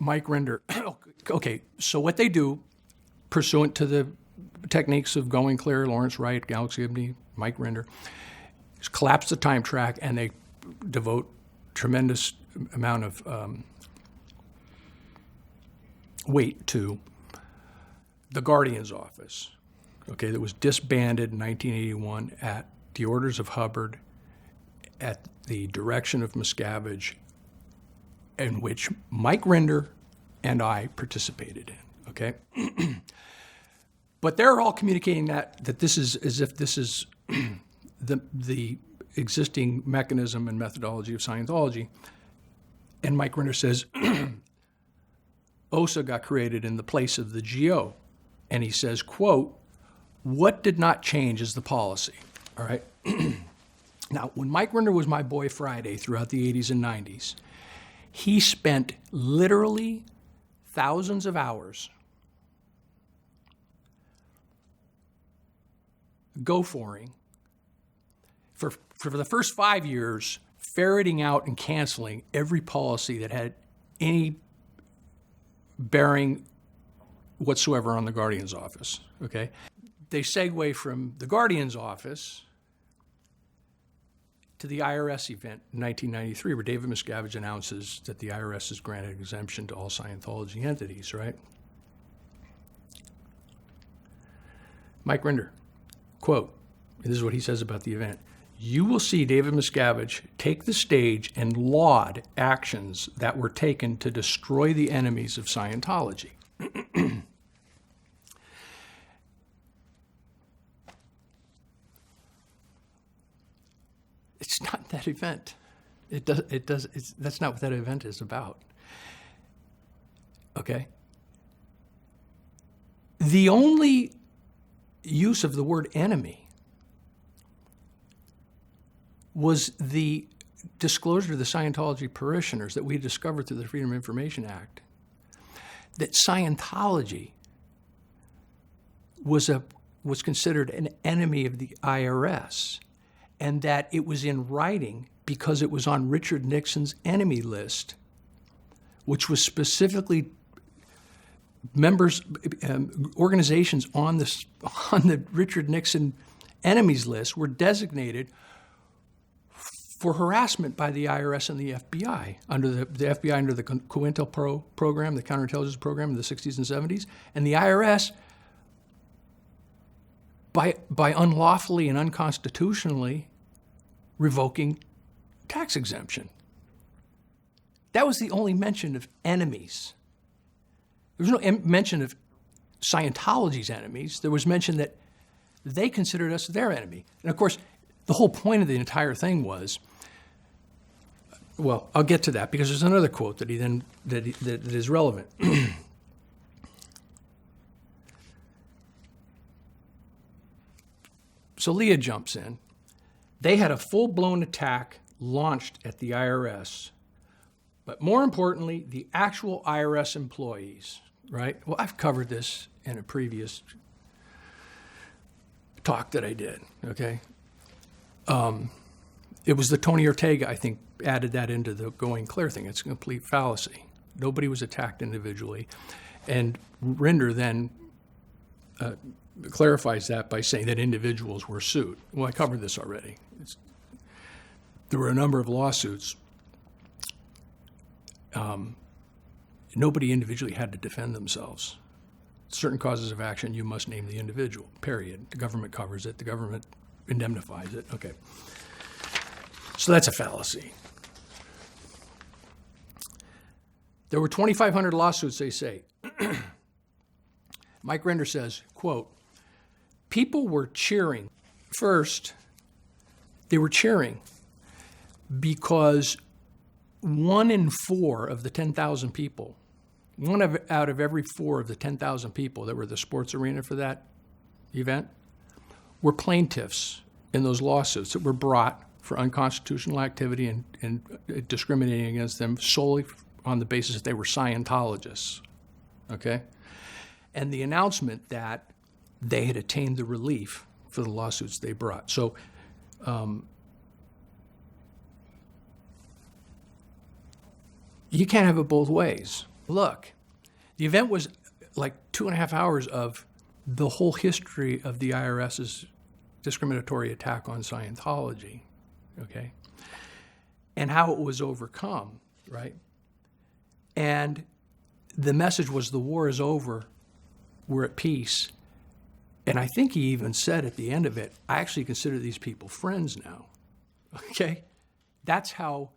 Mike Rinder. Okay, so what they do, pursuant to the techniques of Going Clear, Lawrence Wright, Galaxy Gibney, Mike Rinder, is collapse the time track, and they devote tremendous amount of weight to the Guardian's office, okay, that was disbanded in 1981 at the orders of Hubbard, at the direction of Miscavige, in which Mike Rinder and I participated in, okay? But they're all communicating that this is as if this is the existing mechanism and methodology of Scientology. And Mike Rinder says, OSA got created in the place of the GO. And he says, quote, what did not change is the policy, all right? Now, when Mike Rinder was my boy Friday throughout the 80s and 90s, he spent literally thousands of hours go-foring for the first 5 years, ferreting out and canceling every policy that had any bearing whatsoever on the Guardian's office, okay? They segue from the Guardian's office to the IRS event in 1993, where David Miscavige announces that the IRS has granted exemption to all Scientology entities, right? Mike Rinder, quote, this is what he says about the event. You will see David Miscavige take the stage and laud actions that were taken to destroy the enemies of Scientology. It's not that event. That's not what that event is about. Okay? The only use of the word enemy was the disclosure to the Scientology parishioners that we discovered through the Freedom of Information Act that Scientology was considered an enemy of the IRS, and that it was in writing because it was on Richard Nixon's enemy list, which was specifically organizations on the Richard Nixon enemies list were designated for harassment by the IRS and the FBI, under the FBI under the COINTELPRO program, the counterintelligence program in the 60s and 70s, and the IRS, by unlawfully and unconstitutionally revoking tax exemption. That was the only mention of enemies. There was no mention of Scientology's enemies. There was mention that they considered us their enemy. And of course, the whole point of the entire thing was, well, I'll get to that because there's another quote that that is relevant. So Leah jumps in. They had a full-blown attack launched at the IRS, but more importantly, the actual IRS employees, right? Well, I've covered this in a previous talk that I did, okay? It was the Tony Ortega, I think, added that into the Going Clear thing. It's a complete fallacy. Nobody was attacked individually. And Rinder then clarifies that by saying that individuals were sued. Well, I covered this already. There were a number of lawsuits. Nobody individually had to defend themselves. Certain causes of action, you must name the individual, period. The government covers it. The government indemnifies it. Okay. So that's a fallacy. There were 2,500 lawsuits, they say. Mike Rinder says, quote, people were cheering. First, they were cheering because 1 in 4 of the 10,000 people, out of every 4 of the 10,000 people that were at the sports arena for that event were plaintiffs in those lawsuits that were brought for unconstitutional activity and discriminating against them solely on the basis that they were Scientologists, okay? And the announcement that they had attained the relief for the lawsuits they brought. So you can't have it both ways. look, the event was like 2.5 hours of the whole history of the IRS's discriminatory attack on Scientology, okay? And how it was overcome, right? And the message was the war is over, we're at peace. And I think he even said at the end of it, I actually consider these people friends now, okay? That's how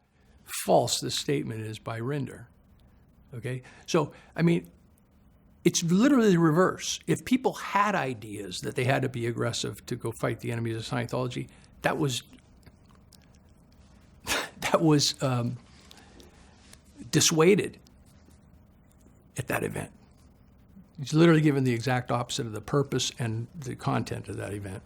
false this statement is by Rinder, okay? So, I mean, it's literally the reverse. If people had ideas that they had to be aggressive to go fight the enemies of Scientology, that was dissuaded at that event. He's literally given the exact opposite of the purpose and the content of that event.